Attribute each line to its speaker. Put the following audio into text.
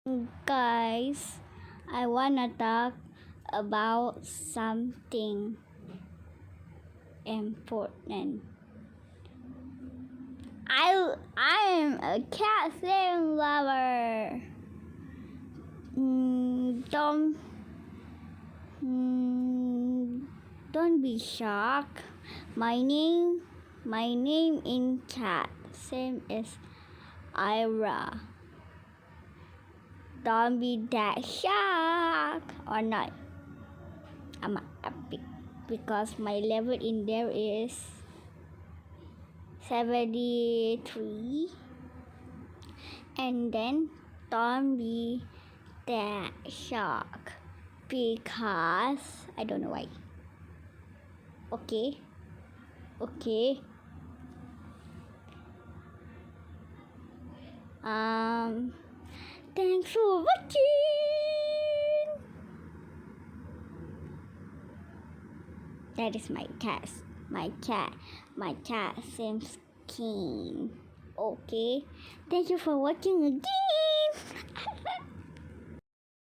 Speaker 1: Guys, I wanna talk about something important. I am a cat film lover. Don't don't be shocked. My name in cat same as Ira. Don't be that shocked or not. I'm epic because my level in there is 73, and then don't be that shocked because I don't know why. Okay. Thanks for watching. That is my cat. My cat same skin. Okay. Thank you for watching again.